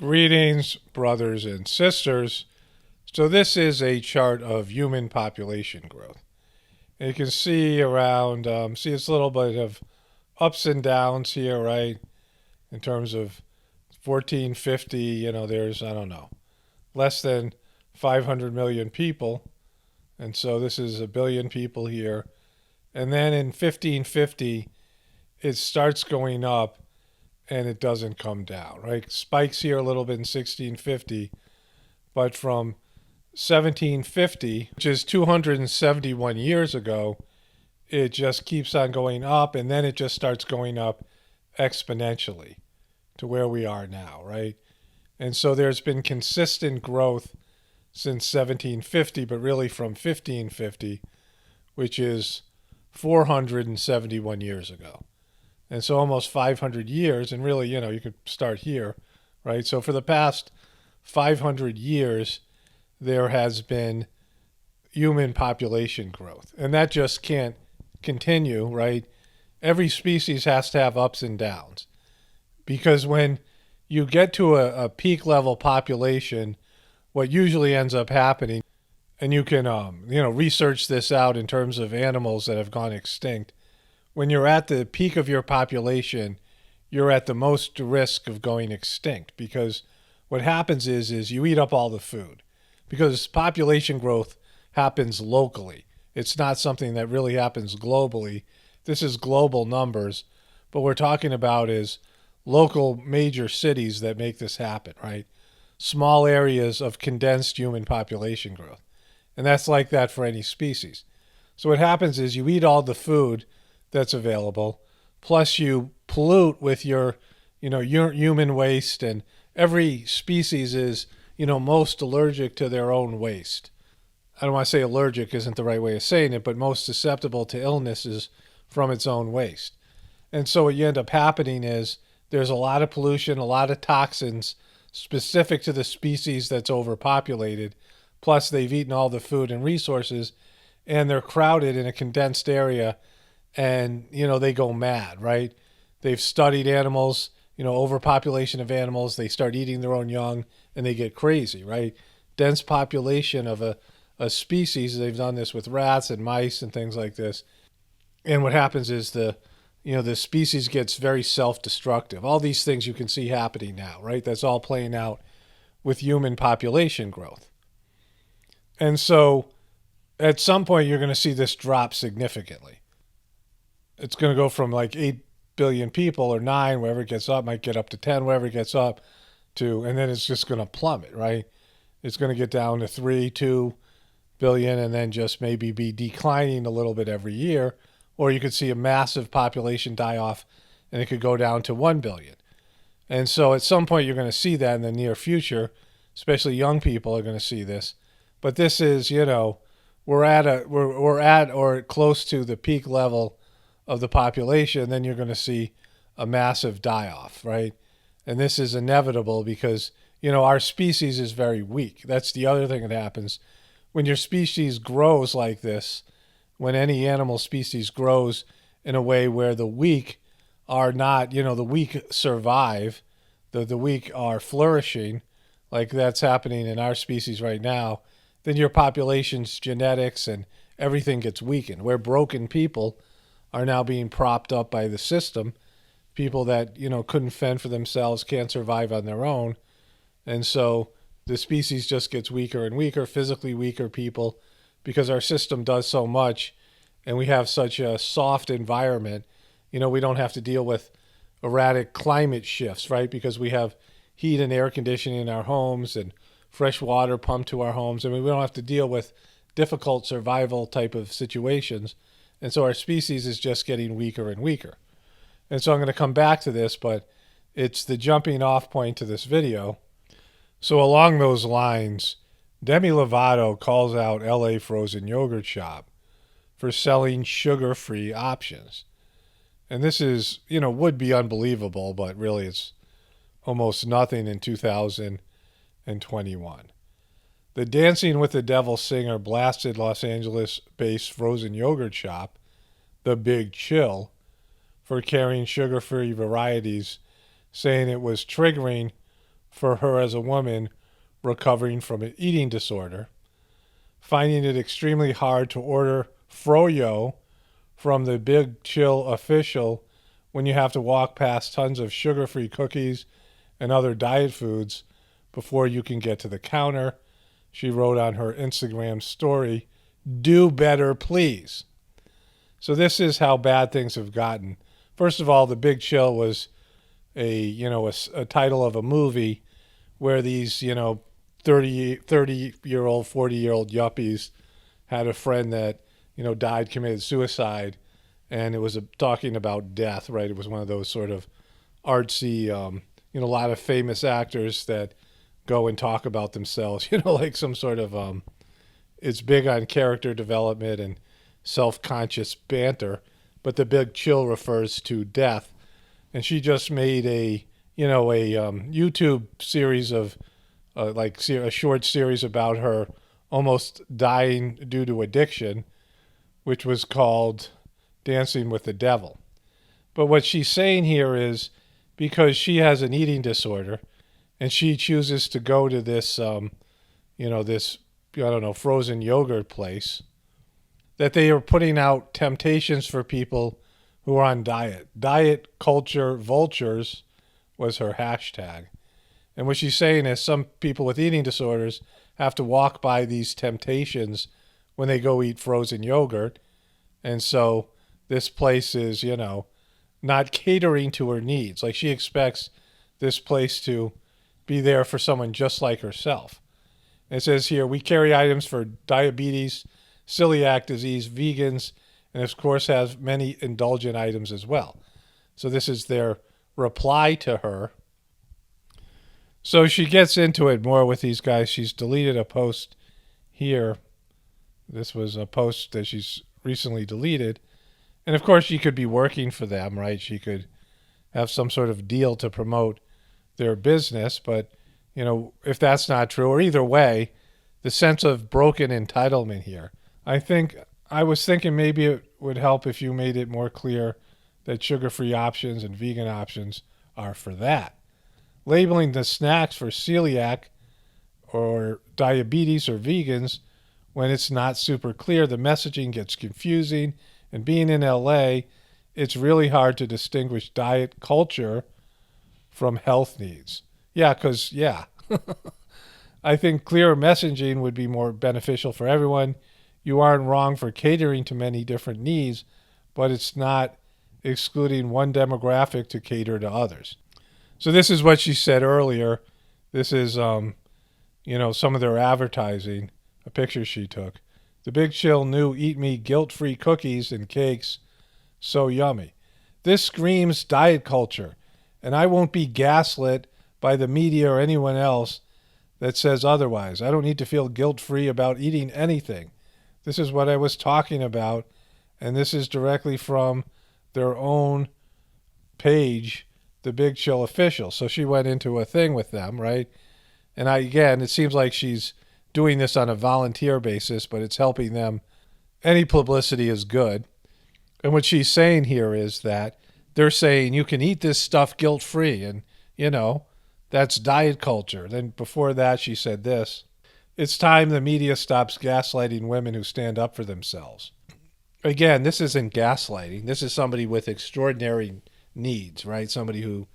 Greetings, brothers and sisters. So this is a chart of human population growth. And you can see around, it's a little bit of ups and downs here, right? In terms of 1450, there's, I don't know, less than 500 million people. And so this is a billion people here. And then in 1550, it starts going up and it doesn't come down, right? Spikes here a little bit in 1650, but from 1750, which is 271 years ago, it just keeps on going up, and then it just starts going up exponentially to where we are now, right? And so there's been consistent growth since 1750, but really from 1550, which is 471 years ago. And so almost 500 years, and really, you could start here, right? So for the past 500 years, there has been human population growth. And that just can't continue, right? Every species has to have ups and downs. Because when you get to a peak level population, what usually ends up happening, and you can, research this out in terms of animals that have gone extinct, when you're at the peak of your population, you're at the most risk of going extinct, because what happens is you eat up all the food, because population growth happens locally. It's not something that really happens globally. This is global numbers, but what we're talking about is local major cities that make this happen, right? Small areas of condensed human population growth. And that's like that for any species. So what happens is you eat all the food that's available, plus you pollute with your human waste, and every species is, most allergic to their own waste. I don't want to say allergic isn't the right way of saying it, but most susceptible to illnesses from its own waste. And so what you end up happening is there's a lot of pollution, a lot of toxins specific to the species that's overpopulated, plus they've eaten all the food and resources, and they're crowded in a condensed area, and, they go mad, right? They've studied animals, overpopulation of animals. They start eating their own young, and they get crazy, right? Dense population of a species. They've done this with rats and mice and things like this. And what happens is the species gets very self-destructive. All these things you can see happening now, right? That's all playing out with human population growth. And so at some point, you're going to see this drop significantly. It's going to go from like 8 billion people, or 9, wherever it gets up, might get up to 10, wherever it gets up to, and then it's just going to plummet, right? It's going to get down to 3, 2 billion, and then just maybe be declining a little bit every year. Or you could see a massive population die off, and it could go down to 1 billion. And so at some point, you're going to see that in the near future, especially young people are going to see this. But this is, we're at or close to the peak level of the population. Then you're going to see a massive die-off, right? And this is inevitable because, our species is very weak. That's the other thing that happens. When your species grows like this, when any animal species grows in a way where the weak are not, the weak survive, the weak are flourishing, like that's happening in our species right now, then your population's genetics and everything gets weakened. Where broken people are now being propped up by the system, people that, couldn't fend for themselves, can't survive on their own. And so the species just gets weaker and weaker, physically weaker people, because our system does so much and we have such a soft environment. We don't have to deal with erratic climate shifts, right? Because we have heat and air conditioning in our homes and fresh water pumped to our homes. We don't have to deal with difficult survival type of situations. And so our species is just getting weaker and weaker. And so I'm going to come back to this, but it's the jumping off point to this video. So along those lines, Demi Lovato calls out LA frozen yogurt shop for selling sugar-free options. And this is, would be unbelievable, but really it's almost nothing in 2021. The Dancing with the Devil singer blasted Los Angeles-based frozen yogurt shop, The Big Chill, for carrying sugar-free varieties, saying it was triggering for her as a woman recovering from an eating disorder, finding it extremely hard to order Froyo from the Big Chill official when you have to walk past tons of sugar-free cookies and other diet foods before you can get to the counter. She wrote on her Instagram story, "Do better, please." So this is how bad things have gotten. First of all, The Big Chill was a title of a movie where these 30-year-old 40-year-old yuppies had a friend that died, committed suicide, and it was talking about death, right? It was one of those sort of artsy a lot of famous actors that go and talk about themselves, like some sort of it's big on character development and self-conscious banter, but The Big Chill refers to death. And she just made a YouTube series of a short series about her almost dying due to addiction, which was called Dancing with the Devil. But what she's saying here is, because she has an eating disorder and she chooses to go to this this frozen yogurt place, that they are putting out temptations for people who are on diet. Diet culture vultures was her hashtag. And what she's saying is some people with eating disorders have to walk by these temptations when they go eat frozen yogurt. And so this place is, not catering to her needs. Like, she expects this place to be there for someone just like herself. And it says here, we carry items for diabetes, celiac disease, vegans, and of course has many indulgent items as well. So this is their reply to her. So she gets into it more with these guys. She's deleted a post here. This was a post that she's recently deleted. And of course she could be working for them, right? She could have some sort of deal to promote their business. But, if that's not true, or either way, the sense of broken entitlement here. I was thinking maybe it would help if you made it more clear that sugar-free options and vegan options are for that. Labeling the snacks for celiac or diabetes or vegans, when it's not super clear, the messaging gets confusing. And being in LA, it's really hard to distinguish diet culture from health needs. I think clearer messaging would be more beneficial for everyone. You aren't wrong for catering to many different needs, but it's not excluding one demographic to cater to others. So this is what she said earlier. This is, some of their advertising, a picture she took. The Big Chill new Eat Me guilt-free cookies and cakes, so yummy. This screams diet culture, and I won't be gaslit by the media or anyone else that says otherwise. I don't need to feel guilt-free about eating anything. This is what I was talking about, and this is directly from their own page, the Big Chill official. So she went into a thing with them, right? And it seems like she's doing this on a volunteer basis, but it's helping them. Any publicity is good. And what she's saying here is that they're saying you can eat this stuff guilt-free, and, that's diet culture. Then before that, she said this: it's time the media stops gaslighting women who stand up for themselves. Again, this isn't gaslighting. This is somebody with extraordinary needs, right? Somebody who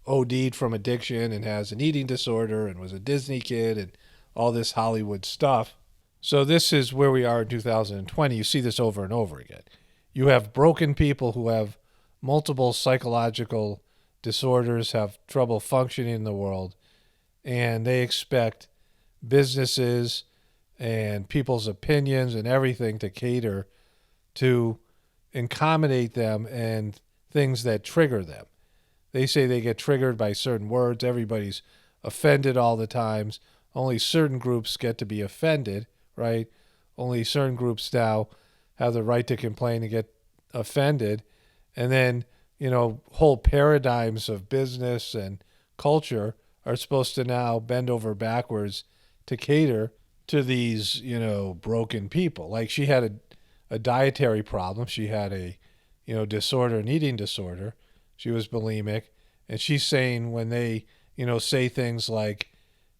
OD'd from addiction and has an eating disorder and was a Disney kid and all this Hollywood stuff. So this is where we are in 2020. You see this over and over again. You have broken people who have multiple psychological disorders, have trouble functioning in the world, and they expect businesses and people's opinions and everything to cater to accommodate them and things that trigger them. They say they get triggered by certain words. Everybody's offended all the times. Only certain groups get to be offended, right? Only certain groups now have the right to complain and get offended. And then, whole paradigms of business and culture are supposed to now bend over backwards to cater to these, broken people. Like, she had a dietary problem. She had a, disorder, an eating disorder. She was bulimic. And she's saying when they say things like,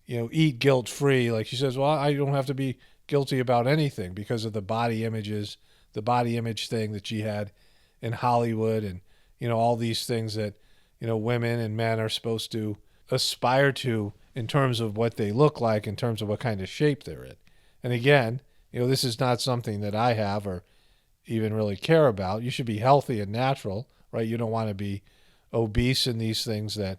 eat guilt free. Like she says, well, I don't have to be guilty about anything because of the body images, the body image thing that she had in Hollywood, and, all these things that, women and men are supposed to aspire to in terms of what they look like, in terms of what kind of shape they're in. And again, this is not something that I have or even really care about. You should be healthy and natural, right? You don't want to be obese in these things that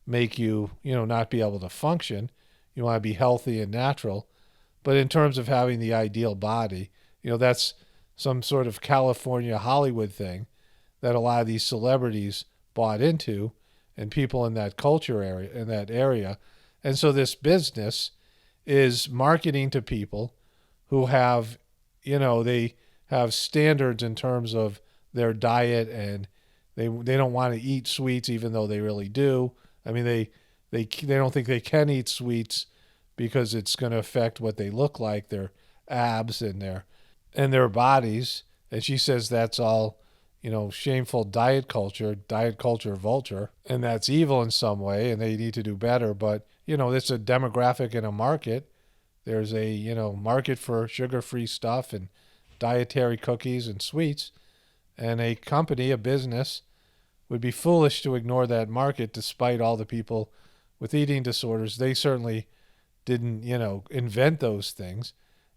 make you, not be able to function. You want to be healthy and natural. But in terms of having the ideal body, that's some sort of California Hollywood thing that a lot of these celebrities bought into, and people in that culture area, in that area. And so this business is marketing to people who have, they have standards in terms of their diet, and they don't want to eat sweets even though they really do. I mean, they don't think they can eat sweets because it's going to affect what they look like, their abs and their bodies. And she says that's all, shameful diet culture vulture, and that's evil in some way, and they need to do better. But, it's a demographic in a market. There's a, market for sugar-free stuff and dietary cookies and sweets, and a company, a business, would be foolish to ignore that market despite all the people with eating disorders. They certainly didn't, invent those things,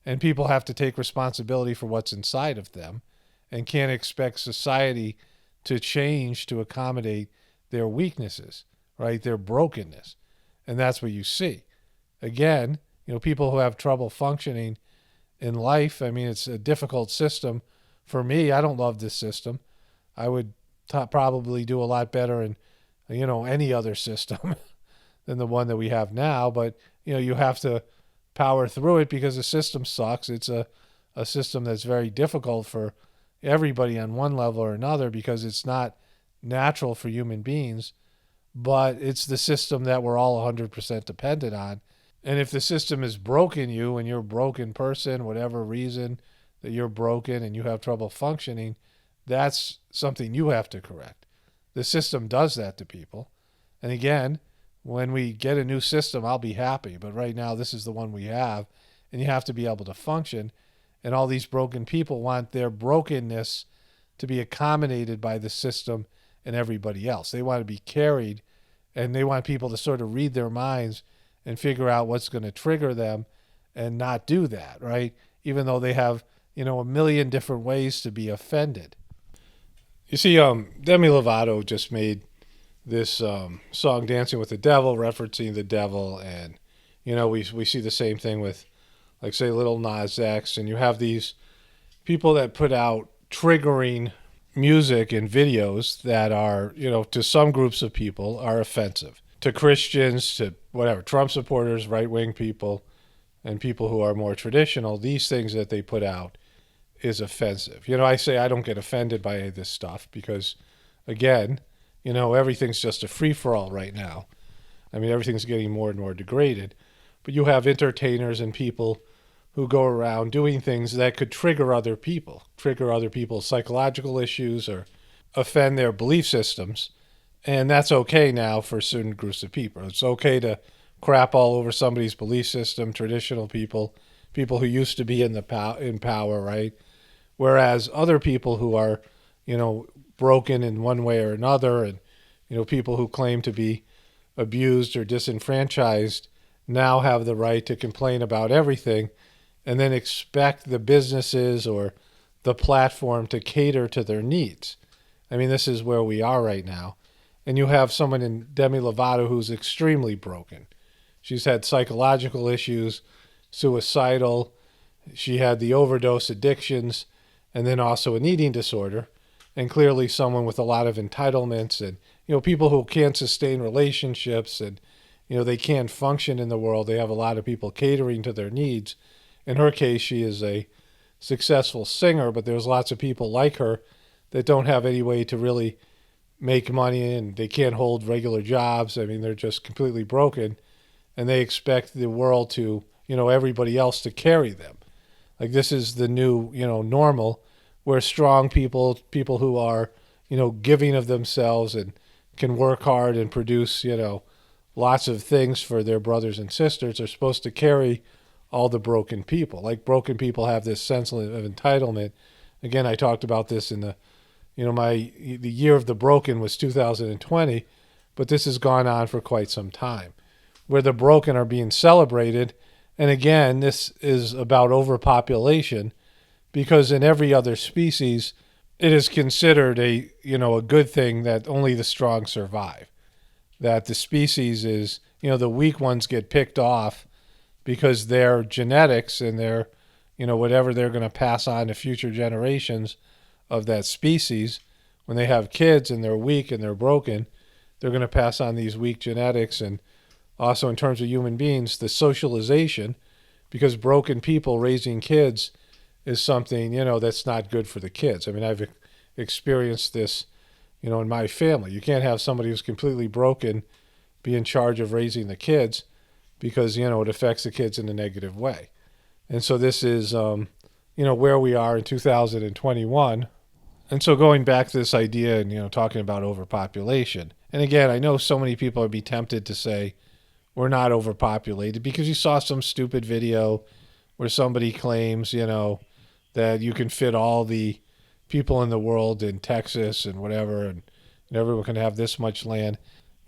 and people have to take responsibility for what's inside of them and can't expect society to change to accommodate their weaknesses, right? Their brokenness. And that's what you see. Again, people who have trouble functioning in life, I mean, it's a difficult system. For me, I don't love this system. I would probably do a lot better in, any other system than the one that we have now. But, you have to power through it because the system sucks. It's a system that's very difficult for everybody on one level or another because it's not natural for human beings, but it's the system that we're all 100% dependent on. And if the system is broken you and you're a broken person, whatever reason that you're broken and you have trouble functioning, that's something you have to correct. The system does that to people. And again, when we get a new system, I'll be happy. But right now, this is the one we have, and you have to be able to function. And all these broken people want their brokenness to be accommodated by the system and everybody else. They want to be carried, and they want people to sort of read their minds and figure out what's going to trigger them and not do that, right? Even though they have, a million different ways to be offended. You see, Demi Lovato just made this song Dancing with the Devil, referencing the devil. And, we see the same thing with, like, say, Lil Nas X. And you have these people that put out triggering music and videos that are, to some groups of people are offensive. To Christians, to whatever, Trump supporters, right-wing people, and people who are more traditional, these things that they put out is offensive. I say I don't get offended by any of this stuff because, again, everything's just a free-for-all right now. I mean, everything's getting more and more degraded. But you have entertainers and people who go around doing things that could trigger other people's psychological issues or offend their belief systems. And that's okay now for certain groups of people. It's okay to crap all over somebody's belief system, traditional people who used to be in power, right? Whereas other people who are, broken in one way or another, and, people who claim to be abused or disenfranchised now have the right to complain about everything and then expect the businesses or the platform to cater to their needs. I mean, this is where we are right now. And you have someone in Demi Lovato who's extremely broken. She's had psychological issues, suicidal. She had the overdose addictions, and then also an eating disorder. And clearly someone with a lot of entitlements and, people who can't sustain relationships and, they can't function in the world. They have a lot of people catering to their needs. In her case, she is a successful singer, but there's lots of people like her that don't have any way to really make money, and they can't hold regular jobs. I mean, they're just completely broken, and they expect the world to, everybody else to carry them. Like, this is the new, normal, where strong people who are, giving of themselves and can work hard and produce, lots of things for their brothers and sisters, are supposed to carry all the broken people. Like broken people have this sense of entitlement. Again, I talked about this in the, the year of the broken was 2020, but this has gone on for quite some time, where the broken are being celebrated. And again, this is about overpopulation, because in every other species, it is considered a good thing that only the strong survive. That the species is, the weak ones get picked off because their genetics and their, whatever they're going to pass on to future generations of that species, when they have kids and they're weak and they're broken, they're going to pass on these weak genetics. And also in terms of human beings, the socialization, because broken people raising kids is something, that's not good for the kids. I mean, I've experienced this, in my family. You can't have somebody who's completely broken be in charge of raising the kids, because, it affects the kids in a negative way. And so this is, where we are in 2021. And so going back to this idea and, talking about overpopulation. And again, I know so many people would be tempted to say we're not overpopulated, because you saw some stupid video where somebody claims, that you can fit all the people in the world in Texas and whatever, and everyone can have this much land.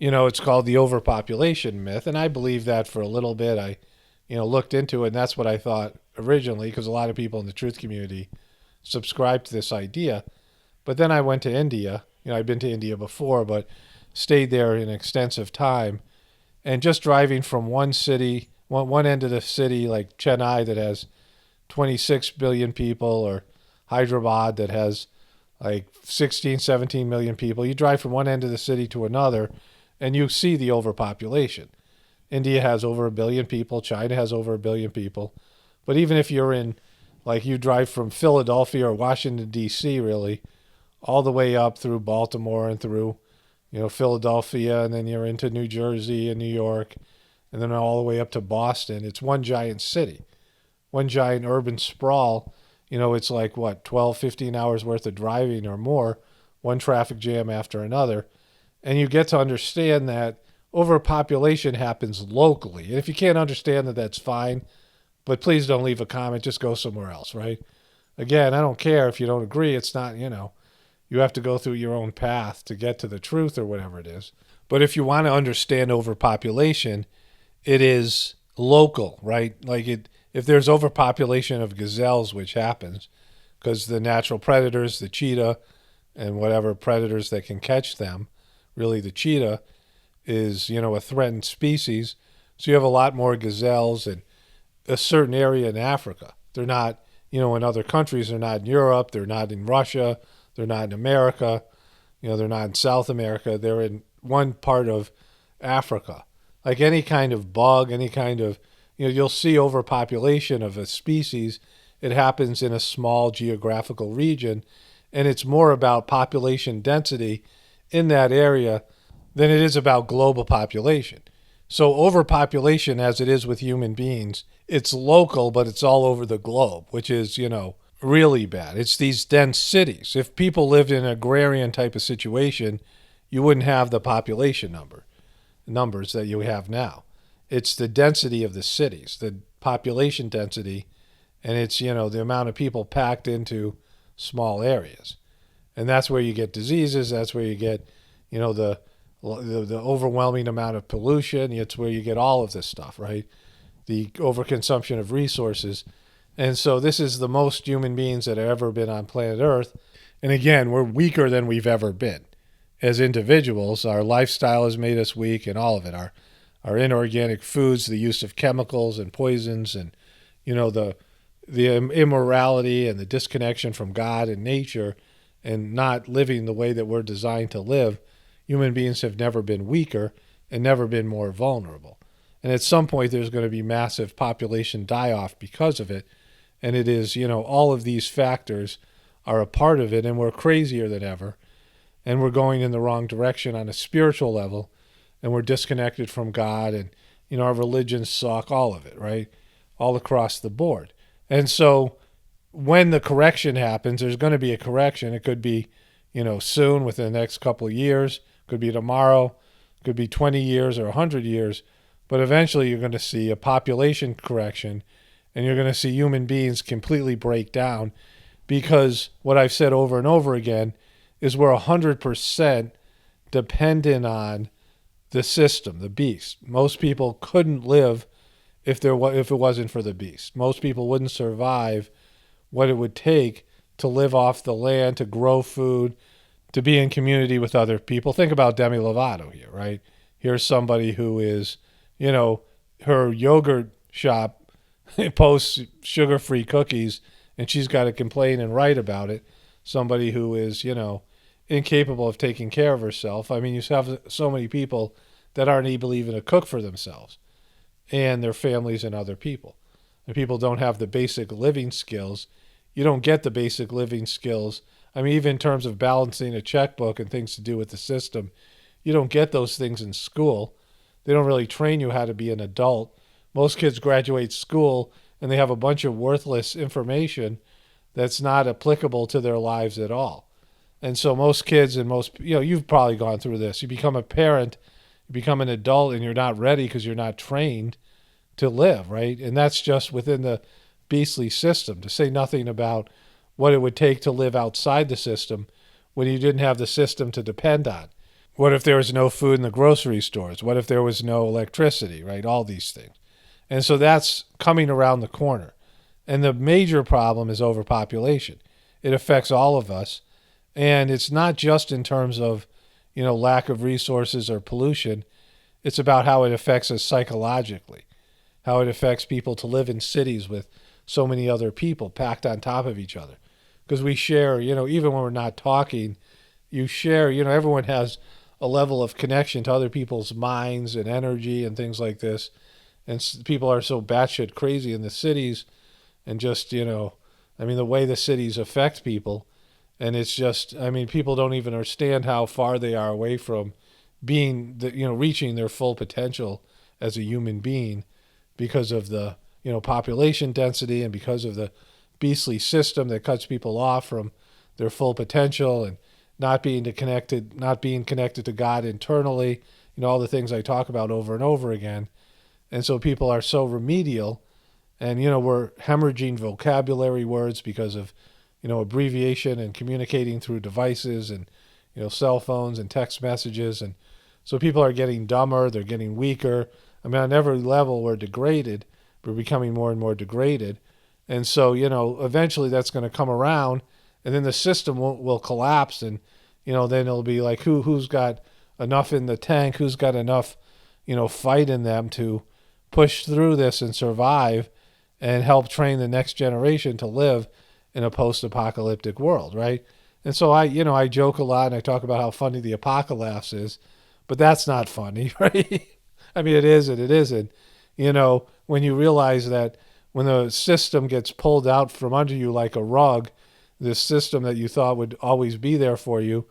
It's called the overpopulation myth, and I believe that for a little bit. I, looked into it, and that's what I thought originally, because a lot of people in the truth community subscribe to this idea. But then I went to India. I'd been to India before, but stayed there an extensive time. And just driving from one city, one end of the city, like Chennai, that has 26 billion people, or Hyderabad that has like 16, 17 million people. You drive from one end of the city to another, and you see the overpopulation. India has over 1 billion people. China has over 1 billion people. But even if you're in, like you drive from Philadelphia or Washington, D.C., really, all the way up through Baltimore and through, Philadelphia, and then you're into New Jersey and New York, and then all the way up to Boston. It's one giant city, one giant urban sprawl. It's like, 12, 15 hours worth of driving or more, one traffic jam after another. And you get to understand that overpopulation happens locally. And if you can't understand that, that's fine. But please don't leave a comment. Just go somewhere else, right? Again, I don't care if you don't agree. It's not, you have to go through your own path to get to the truth or whatever it is. But if you want to understand overpopulation, it is local, right? Like if there's overpopulation of gazelles, which happens because the natural predators, the cheetah, and whatever predators that can catch them, really the cheetah is, a threatened species. So you have a lot more gazelles in a certain area in Africa. They're not, in other countries. They're not in Europe. They're not in Russia. They're not in America. They're not in South America. They're in one part of Africa. Like any kind of bug, any kind of, you'll see overpopulation of a species. It happens in a small geographical region, and it's more about population density in that area than it is about global population. So overpopulation, as it is with human beings, it's local, but it's all over the globe, which is, really bad. It's these dense cities. If people lived in an agrarian type of situation, you wouldn't have the population numbers that you have now. It's the density of the cities, the population density, and it's, the amount of people packed into small areas. And that's where you get diseases. That's where you get, the overwhelming amount of pollution. It's where you get all of this stuff, right? The overconsumption of resources. And so this is the most human beings that have ever been on planet Earth. And again, we're weaker than we've ever been. As individuals, our lifestyle has made us weak, and all of it. Our inorganic foods, the use of chemicals and poisons, and, the immorality and the disconnection from God and nature, and not living the way that we're designed to live. Human beings have never been weaker and never been more vulnerable. And at some point, there's going to be massive population die-off because of it. And it is, all of these factors are a part of it, and we're crazier than ever. And we're going in the wrong direction on a spiritual level, and we're disconnected from God, and, our religions suck, all of it, right? All across the board. And so when the correction happens, there's going to be a correction. It could be, soon, within the next couple of years. Could be tomorrow. Could be 20 years or 100 years, but eventually you're going to see a population correction, and you're going to see human beings completely break down, because what I've said over and over again is we're 100% dependent on the system, the beast. Most people couldn't live if it wasn't for the beast. Most people wouldn't survive what it would take to live off the land, to grow food, to be in community with other people. Think about Demi Lovato here, right? Here's somebody who is, her yogurt shop posts sugar-free cookies, and she's got to complain and write about it. Somebody who is, incapable of taking care of herself. I mean, you have so many people that aren't able even to cook for themselves and their families and other people. And people don't have the basic living skills. You don't get the basic living skills. I mean, even in terms of balancing a checkbook and things to do with the system, you don't get those things in school. They don't really train you how to be an adult. Most kids graduate school and they have a bunch of worthless information that's not applicable to their lives at all. And so most kids and you've probably gone through this. You become a parent, you become an adult, and you're not ready because you're not trained to live, right? And that's just within the beastly system, to say nothing about what it would take to live outside the system when you didn't have the system to depend on. What if there was no food in the grocery stores? What if there was no electricity, right? All these things. And so that's coming around the corner. And the major problem is overpopulation. It affects all of us. And it's not just in terms of, lack of resources or pollution. It's about how it affects us psychologically, how it affects people to live in cities with so many other people packed on top of each other. Because we share, even when we're not talking, you share, everyone has a level of connection to other people's minds and energy and things like this. And people are so batshit crazy in the cities, and just, the way the cities affect people. And it's just, people don't even understand how far they are away from being, reaching their full potential as a human being, because of the, population density, and because of the beastly system that cuts people off from their full potential, and not being connected to God internally, all the things I talk about over and over again. And so people are so remedial, and, we're hemorrhaging vocabulary words because of, abbreviation and communicating through devices and, cell phones and text messages. And so people are getting dumber, they're getting weaker. On every level we're degraded. We're becoming more and more degraded. And so, eventually that's going to come around, and then the system will collapse, and, then it'll be like, who's got enough in the tank, who's got enough, fight in them to push through this and survive and help train the next generation to live in a post-apocalyptic world, right? And so I joke a lot, and I talk about how funny the apocalypse is, but that's not funny, right? It is and it isn't. When you realize that when the system gets pulled out from under you like a rug, this system that you thought would always be there for you,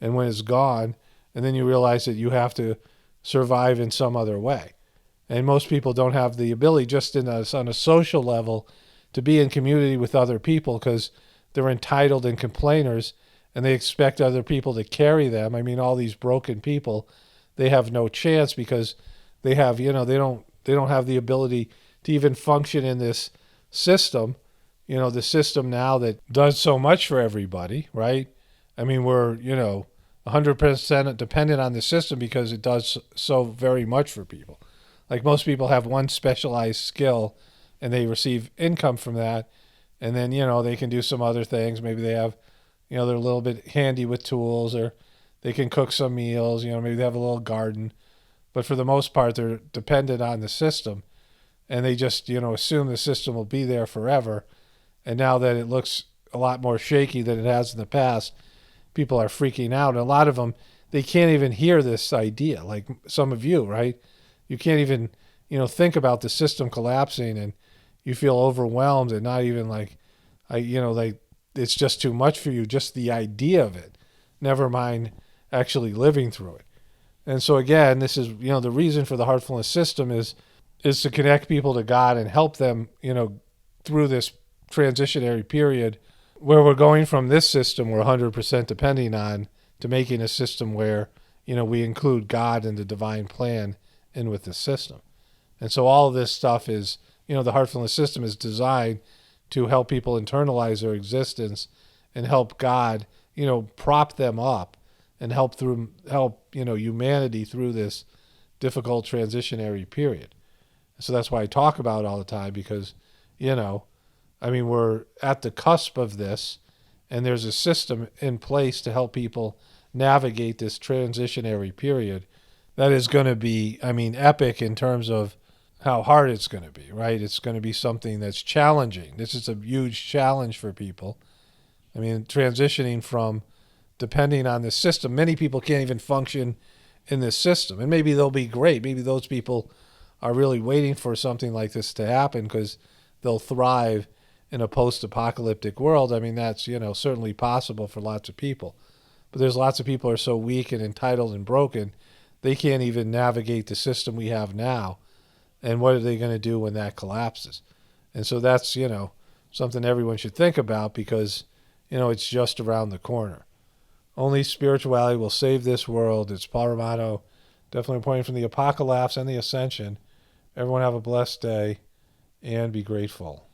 and when it's gone, and then you realize that you have to survive in some other way. And most people don't have the ability, just on a social level, to be in community with other people, because they're entitled and complainers, and they expect other people to carry them. All these broken people, they have no chance, because they have, they don't have the ability to even function in this system, the system now that does so much for everybody, right? We're, 100% dependent on the system because it does so very much for people. Like, most people have one specialized skill, and they receive income from that, and then, they can do some other things. Maybe they have, they're a little bit handy with tools, or they can cook some meals, maybe they have a little garden. But for the most part, they're dependent on the system, and they just, assume the system will be there forever. And now that it looks a lot more shaky than it has in the past, people are freaking out. And a lot of them, they can't even hear this idea, like some of you, right? You can't even, think about the system collapsing, and you feel overwhelmed, and not even it's just too much for you, just the idea of it, never mind actually living through it. And so again, this is, the reason for the Heartfulness system is to connect people to God and help them, through this transitionary period where we're going from this system we're 100% depending on, to making a system where, we include God and the divine plan in with the system. And so all of this stuff is, the heartfulness system is designed to help people internalize their existence and help God, prop them up and help humanity through this difficult transitionary period. So that's why I talk about it all the time, because, we're at the cusp of this, and there's a system in place to help people navigate this transitionary period that is going to be, epic in terms of how hard it's going to be, right? It's going to be something that's challenging. This is a huge challenge for people. Transitioning from depending on the system, many people can't even function in this system. And maybe they'll be great. Maybe those people are really waiting for something like this to happen because they'll thrive in a post-apocalyptic world. That's, certainly possible for lots of people. But there's lots of people who are so weak and entitled and broken, they can't even navigate the system we have now. And what are they going to do when that collapses? And so that's, something everyone should think about, because, it's just around the corner. Only spirituality will save this world. It's Paul Romano, definitely pointing from the Apocalypse and the Ascension. Everyone have a blessed day and be grateful.